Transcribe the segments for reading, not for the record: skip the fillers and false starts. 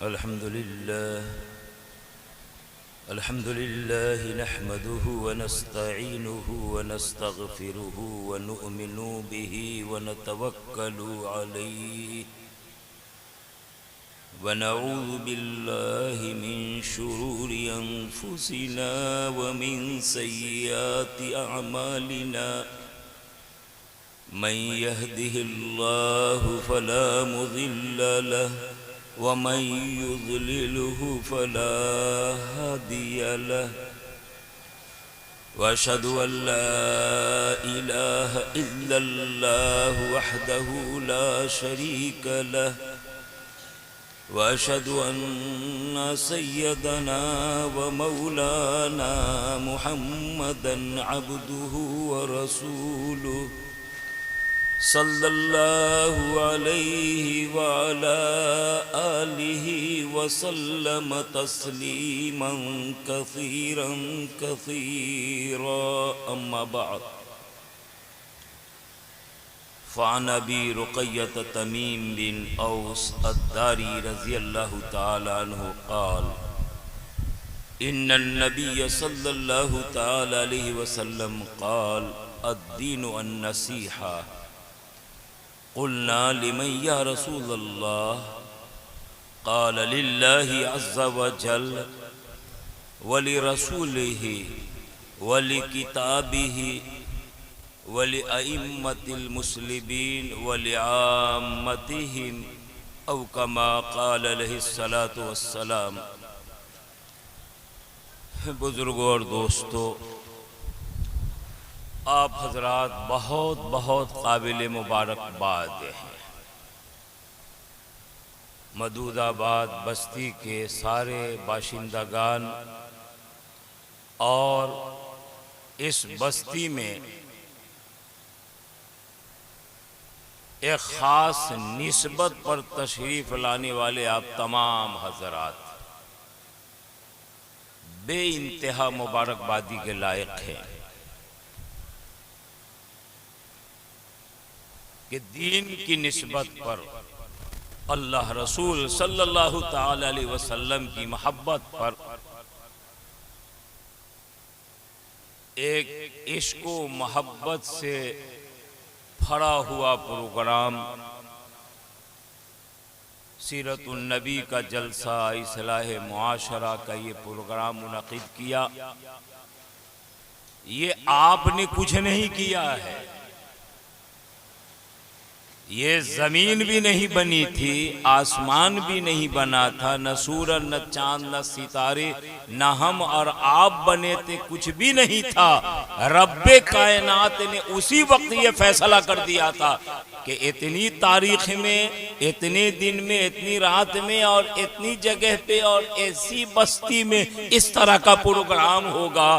अल्हम्दुलिल्लाह नहमदुहु व नस्तईनुहु व नस्तगफिरुहु व नुअमिनु बिही व नतवक्कलु अलैहि व नऊज़ु बिल्लाहि मिन शुरूरि अनफुसिना व मिन सय्यिआति अअमालिना मन यहदिहिल्लाहु फला मुज़िल्ल लहु वमन युज़्लिलहु फला हादिय लहु वअशहदु अल्ला इलाहा इल्लल्लाहु वहदहु ला शरीक लहु वअशहदु अन्ना सय्यदना व मौलाना मुहम्मदन अब्दुहु व रसूलुहु सल्लल्लाहु अलैहि व अला आलिहि व सल्लम तस्लीमन कसीरन कसीरा अम्मा बाद फ़अन अबी रुक़य्यत तमीम बिन औस अद्दारी रज़ियल्लाहु ताला अन्हु क़ाल इन्नन नबिय्य सल्लल्लाहु ताला अलैहि वसल्लम क़ाल अद्दीनु अन्नसीहा क़ुलना लिमन या रसूलल्लाह क़ाल लिल्लाहि अज़्ज़ व जल्ल व लिरसूलिहि व लिकिताबिहि व लिअइम्मतिल मुस्लिमीन व लिआम्मतिहिम औ कमा क़ाल अलैहिस्सलातु वस्सलाम। बुजुर्गों और दोस्तों, आप हजरात बहुत बहुत काबिल मुबारकबाद हैं। मदूदाबाद बस्ती के सारे बाशिंदगान और इस बस्ती में एक ख़ास निस्बत पर तशरीफ़ लाने वाले आप तमाम हजरात बे इंतहा मुबारकबादी के लायक हैं कि दीन की निस्बत पर अल्लाह रसूल सल्लल्लाहु ताला अलैहि वसल्लम की मोहब्बत पर एक इश्क व मोहब्बत से भरा हुआ प्रोग्राम सीरतुन नबी का जलसा इस्लाह मुआशरा का ये प्रोग्राम मुनक़िद किया। ये आपने कुछ नहीं किया है, ये ज़मीन भी नहीं बनी थी, आसमान भी नहीं बना था, न सूरज न चांद न सितारे न हम और आप बने थे, कुछ भी नहीं था। रब्बे कायनात ने उसी वक्त ये फैसला कर दिया था कि इतनी तारीख में, इतने दिन में, इतनी रात में और इतनी जगह पे और ऐसी बस्ती में इस तरह का प्रोग्राम होगा।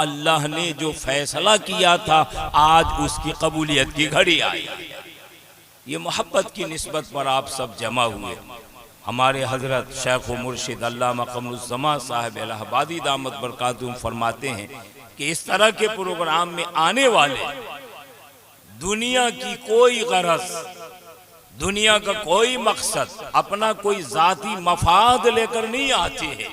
अल्लाह ने जो फैसला किया था आज उसकी कबूलियत की घड़ी आई। ये मोहब्बत की निस्बत पर आप सब जमा हुए। हमारे हजरत शेख व मुर्शिद अल्लामा क़मरुज़्ज़मान साहब इलाहाबादी दामत बरकातुहुम फरमाते हैं कि इस तरह के प्रोग्राम में आने वाले दुनिया की कोई गरज, दुनिया का कोई मकसद, अपना कोई ज़ाती मफाद लेकर नहीं आते हैं,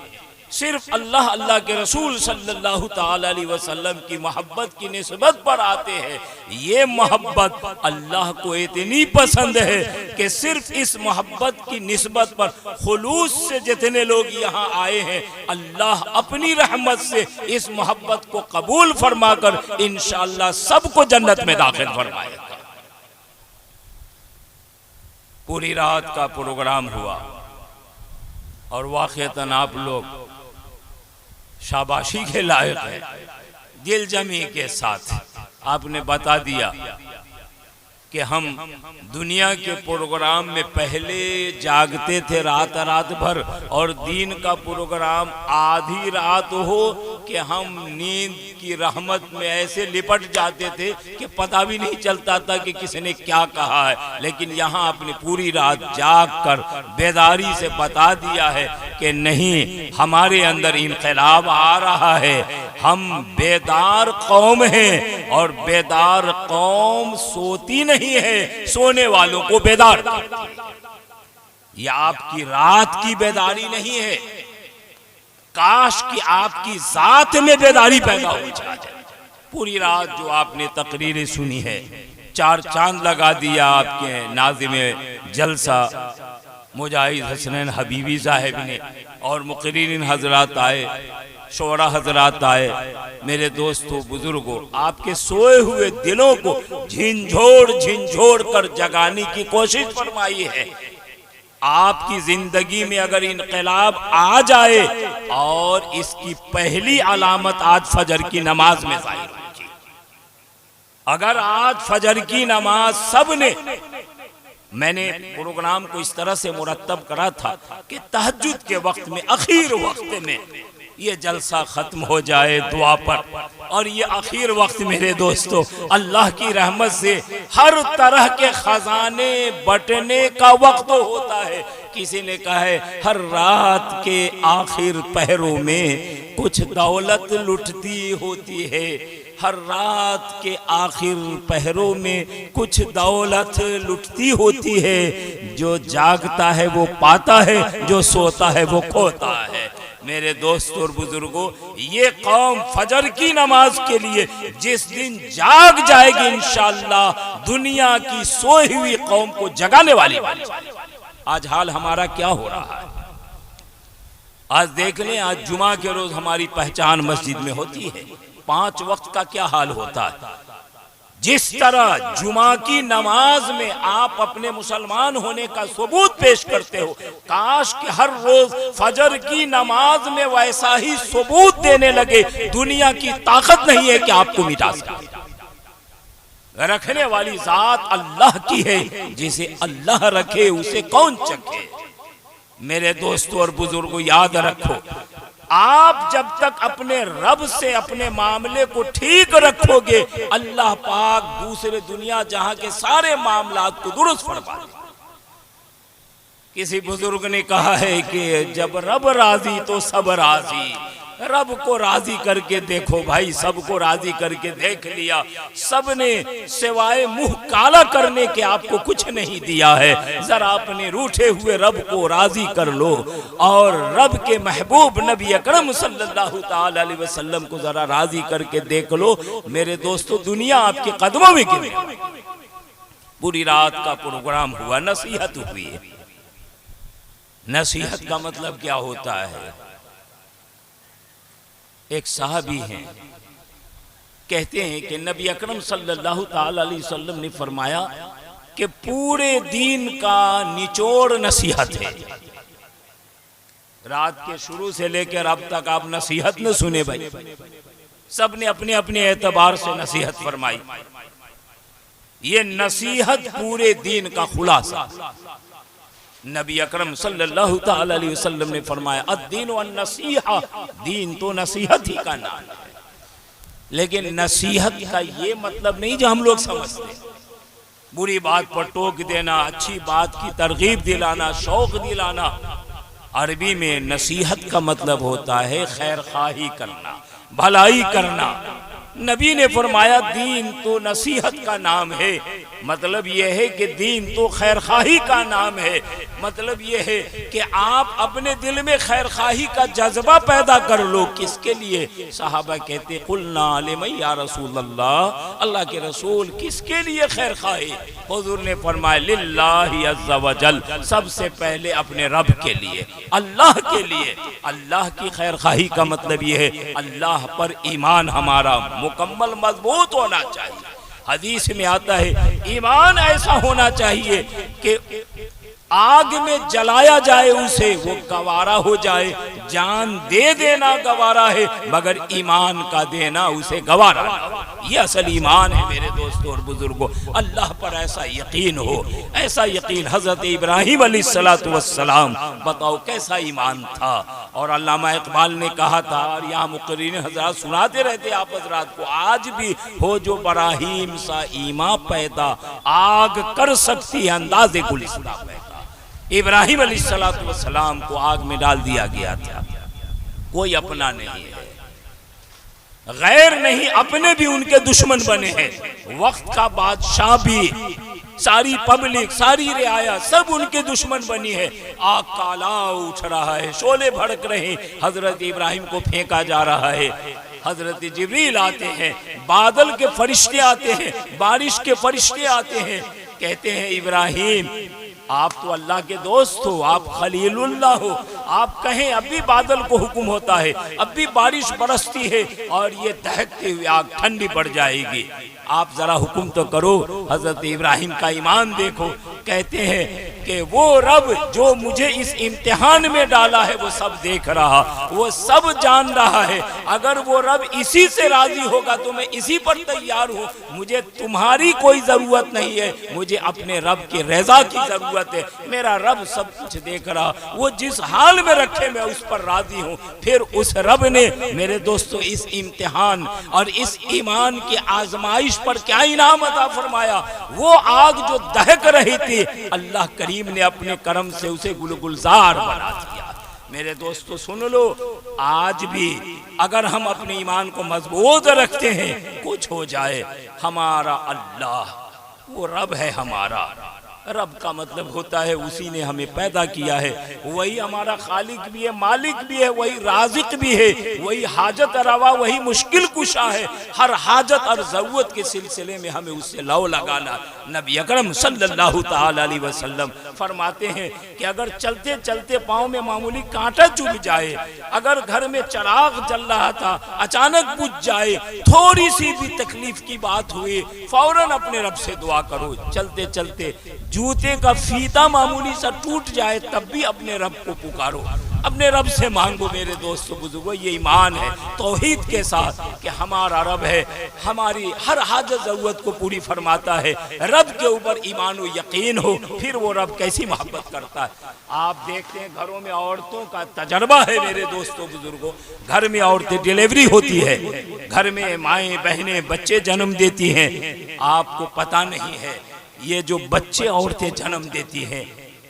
सिर्फ अल्लाह अल्लाह के रसूल सल्लल्लाहु ताला अलैहि वसल्लम की मोहब्बत की निस्बत पर आते हैं। ये मोहब्बत अल्लाह को इतनी पसंद है कि सिर्फ इस मोहब्बत की निस्बत पर खुलूस से जितने लोग यहाँ आए हैं, अल्लाह अपनी रहमत से इस मोहब्बत को कबूल फरमाकर इंशाअल्लाह सबको जन्नत में दाखिल फरमाएगा। पूरी रात का प्रोग्राम हुआ और वाक़ईतन आप लोग शाबाशी के लायक है। दिल जमी के साथ आपने बता दिया कि हम दुनिया के प्रोग्राम में पहले जागते थे रात रात भर और दीन का प्रोग्राम आधी रात हो कि हम नींद की रहमत में ऐसे लिपट जाते थे कि पता भी नहीं चलता था कि किसने क्या कहा है। लेकिन यहाँ आपने पूरी रात जाग कर बेदारी से बता दिया है कि नहीं, हमारे अंदर इनकलाब आ रहा है, हम बेदार कौम हैं और बेदार कौम सोती नहीं है, सोने वालों को बेदार। यह आपकी रात की बेदारी नहीं है, काश कि आपकी जात में बेदारी पैदा हो जाए। पूरी रात जो आपने तकरीरें सुनी है, चार चांद लगा दिया आपके नाज़िमे जलसा मुजाहिद हसनैन हबीबी साहब ने, और मुक़र्रिरीन हजरात आए, शोरा हजरात आए। मेरे दोस्तों बुजुर्गों, आपके सोए हुए दिलों को झिंझोड़ कर जगाने की कोशिश फरमाई है। आपकी जिंदगी में अगर इनकलाब आ जाए, और इसकी पहली अलामत आज फजर की नमाज में जाहिर होगी। अगर आज फजर की नमाज सबने, मैंने प्रोग्राम को इस तरह से मुरत्तब करा था कि तहज्जुद के वक्त में, आखिर वक्त में ये जलसा खत्म हो जाए दुआ पर, और ये आखिर वक्त मेरे दोस्तों अल्लाह की रहमत से हर तरह के खजाने बटने का वक्त होता है। किसी ने कहा है हर रात के आखिर पहरों में कुछ दौलत लुटती होती है, हर रात के आखिर पहरों में कुछ दौलत लुटती होती है। जो जागता है वो पाता है, जो सोता है वो खोता है। मेरे दोस्तों और बुजुर्गों, ये कौम फजर की नमाज के लिए जिस दिन जाग जाएगी इंशाअल्लाह, दुनिया की सोई हुई कौम को जगाने वाली। आज हाल हमारा क्या हो रहा है? आज देख लें, आज जुमा के रोज हमारी पहचान मस्जिद में होती है, 5 वक्त का क्या हाल होता है। जिस तरह जुमा की नमाज में आप अपने मुसलमान होने का सबूत पेश करते हो, काश कि हर रोज फजर की नमाज में वैसा ही सबूत देने लगे। दुनिया की ताकत नहीं है कि आपको मिटा सके। रखने वाली जात अल्लाह की है, जिसे अल्लाह रखे उसे कौन चखे। मेरे दोस्तों और बुजुर्गों, याद रखो, आप जब तक अपने रब से अपने मामले को ठीक रखोगे, अल्लाह पाक दूसरे दुनिया जहां के सारे मामलात को दुरुस्त फरमा देगा। किसी बुजुर्ग ने कहा है कि जब रब राजी तो सब राजी। रब को राजी करके देखो भाई, सबको राजी करके देख लिया, सबने सिवाय मुंह काला करने के आपको कुछ नहीं दिया है। जरा अपने रूठे हुए रब को राजी कर लो, और रब के महबूब नबी अकरम सल्लल्लाहु ताला अलैहि वसल्लम को जरा राजी करके देख लो। मेरे दोस्तों, दुनिया आपके कदमों में गिरे। पूरी रात का प्रोग्राम हुआ, नसीहत हुई। नसीहत का मतलब क्या होता है? एक साहबी हैं, कहते हैं कि नबी अकरम सल्लल्लाहु ताला अलैहि वसल्लम ने फरमाया कि पूरे दीन का निचोड़ नसीहत है। रात के शुरू से लेकर अब तक आप नसीहत न सुने भाई, सब ने अपने अपने एतबार से नसीहत फरमाई। ये नसीहत पूरे दीन का खुलासा। नबी अकरम सल्लल्लाहु ताला अलैहि वसल्लम ने फरमाया, अद्दीन व नसीहा, दीन तो नसीहत ही का नाम है। लेकिन नसीहत का ये मतलब नहीं जो हम लोग समझते, बुरी बात पर टोक देना, अच्छी बात की तरगीब दिलाना, शौक दिलाना। अरबी में नसीहत का मतलब होता है खैर खाही करना, भलाई करना। नबी ने फरमाया दीन तो नसीहत का नाम है। मतलब यह है कि दीन तो खैर खाही का नाम है। मतलब यह है कि आप अपने दिल में खैर खाही का जज्बा पैदा कर लो। किसके लिए? साहबा कहते कुलना लिमन या रसूल अल्लाह, अल्लाह के रसूल किसके लिए खैर खाही? हुजूर ने फरमाया लिल्लाहि अज़्ज़ा व जल, सबसे पहले अपने रब के लिए, अल्लाह के लिए। अल्लाह की खैर खाही का मतलब यह है अल्लाह पर ईमान हमारा मुकम्मल मजबूत होना चाहिए। हदीस में आता है ईमान ऐसा होना चाहिए कि आग में जलाया जाए उसे वो गवारा हो जाए। जान दे देना गवारा है, मगर ईमान का देना उसे गवारा। ये असल ईमान है मेरे दोस्तों और बुजुर्गों। अल्लाह पर ऐसा यकीन हो, ऐसा यकीन। हजरत इब्राहिम अलैहिस्सलातु वस्सलाम, बताओ कैसा ईमान था। और अल्लामा इकबाल ने कहा था, और यहाँ मुक़र्रिरीन हजरात सुनाते रहते आप हजरात को, आज भी हो जो बराहीम सा ईमान पैदा, आग कर सकती है अंदाज़े गुलिस्तां पैदा। इब्राहिम अलैहिस्सलातु वस्सलाम को आग में डाल दिया गया था। कोई अपना नहीं है, गैर नहीं, अपने भी उनके दुश्मन बने हैं। वक्त का बादशाह भी सारी पब्लिक, सारी रियाया सब उनके दुश्मन बनी है। आग का अलाव उठ रहा है, शोले भड़क रहे हैं, हजरत इब्राहिम को फेंका जा रहा है। हजरत जिब्रील आते हैं, बादल के फरिश्ते आते हैं, बारिश के फरिश्ते आते हैं, कहते हैं इब्राहिम आप तो अल्लाह के दोस्त हो, आप खलीलुल्लाह हो, आप कहें अब भी बादल को हुक्म होता है, अब भी बारिश बरसती है और ये दहकती हुई आग ठंडी पड़ जाएगी, आप जरा हुक्म तो करो। हजरत इब्राहिम का ईमान देखो, कहते हैं कि वो रब जो मुझे इस इम्तिहान में डाला है वो सब देख रहा, वो सब जान रहा है। अगर वो रब इसी से राजी होगा तो मैं इसी पर तैयार हूँ, मुझे तुम्हारी कोई जरूरत नहीं है, मुझे अपने रब की रजा की जरूरत है। मेरा रब सब कुछ देख रहा, वो जिस हाल में रखे मैं उस पर राजी हूँ। फिर उस रब ने मेरे दोस्तों इस इम्तिहान और इस ईमान की आजमाइश पर क्या इनाम अता फरमाया। वो आग जो दहक रही थी, अल्लाह करीम ने अपने करम से उसे गुलजार बना दिया। मेरे दोस्तों सुन लो, आज भी अगर हम अपने ईमान को मजबूत रखते हैं, कुछ हो जाए, हमारा अल्लाह वो रब है। हमारा रब का मतलब होता है उसी ने हमें पैदा किया है, वही हमारा खालिक भी है, मालिक भी है, वही राजिक भी है, वही हाजत रवा, वही मुश्किल कुशा है। हर हाजत और जरूरत के सिलसिले में हमें उससे लौ लगाना। नबी अकरम सल्लल्लाहु ताला अलैहि वसल्लम फरमाते हैं कि अगर चलते चलते पाँव में मामूली कांटा चुभ जाए, अगर घर में चिराग जल रहा था अचानक बुझ जाए, थोड़ी सी भी तकलीफ की बात हुई, फौरन अपने रब से दुआ करो। चलते चलते जूते का फीता मामूली सा टूट जाए, तब भी अपने रब को पुकारो, अपने रब से मांगो। मेरे दोस्तों बुजुर्गो, ये ईमान है तौहीद के साथ कि हमारा रब है, हमारी हर हाजत जरूरत को पूरी फरमाता है। रब के ऊपर ईमान व यकीन हो, फिर वो रब कैसी मोहब्बत करता है। आप देखते हैं घरों में औरतों का तजर्बा है मेरे दोस्तों बुजुर्गो, घर में औरतें डिलीवरी होती है, घर में माएँ बहनें बच्चे जन्म देती हैं। आपको पता नहीं है ये जो बच्चे औरतें जन्म देती हैं,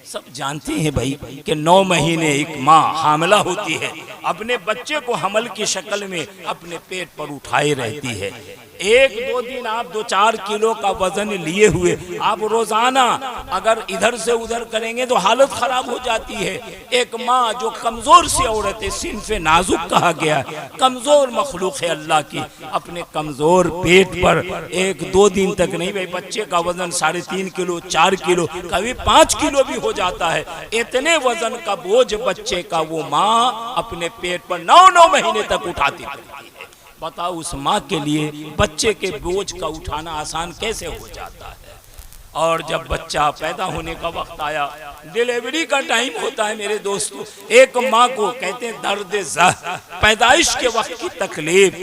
सब जानते हैं भाई कि 9 महीने एक माँ हामिला होती है, अपने बच्चे को हमल की शक्ल में अपने पेट पर उठाए रहती है। 1-2 दिन आप 2-4 किलो का वजन लिए हुए आप रोजाना अगर इधर से उधर करेंगे तो हालत खराब हो जाती है। एक माँ जो कमजोर सी औरत है, सिनफे नाजुक कहा गया, कमजोर मखलूक है अल्लाह की, अपने कमजोर पेट पर 1-2 दिन तक नहीं भाई, बच्चे का वजन 3.5 किलो 4 किलो कभी 5 किलो भी हो जाता है, इतने वजन का बोझ बच्चे का वो माँ अपने पेट पर 9 महीने तक उठाती है। बताओ उस माँ के लिए बच्चे के बोझ का उठाना आसान कैसे हो जाता है। और जब बच्चा पैदा होने का वक्त आया, डिलीवरी का टाइम होता है मेरे दोस्तों, एक माँ को कहते हैं दर्द ज़ह, पैदाइश के वक्त की तकलीफ।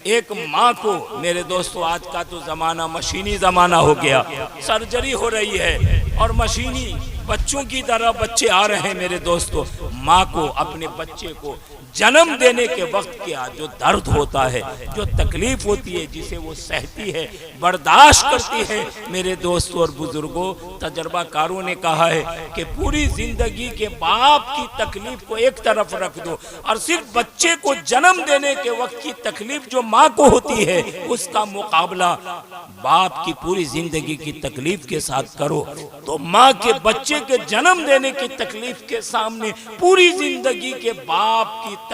एक माँ को मेरे दोस्तों, आज का तो जमाना मशीनी जमाना हो गया, सर्जरी हो रही है और मशीनी बच्चों की तरह बच्चे आ रहे हैं मेरे दोस्तों। माँ को अपने बच्चे को जन्म देने के वक्त क्या जो दर्द होता है, जो तकलीफ होती है, जिसे वो सहती है, बर्दाश्त करती है। मेरे दोस्तों और बुजुर्गों, तजर्बाकारों ने कहा है कि पूरी जिंदगी के बाप की तकलीफ को एक तरफ रख दो और सिर्फ बच्चे को जन्म देने के वक्त की तकलीफ जो माँ को होती है, उसका मुकाबला बाप की पूरी जिंदगी की तकलीफ के साथ करो, तो माँ के बच्चे के जन्म देने की तकलीफ के सामने पूरी जिंदगी के बाप की तकलीफ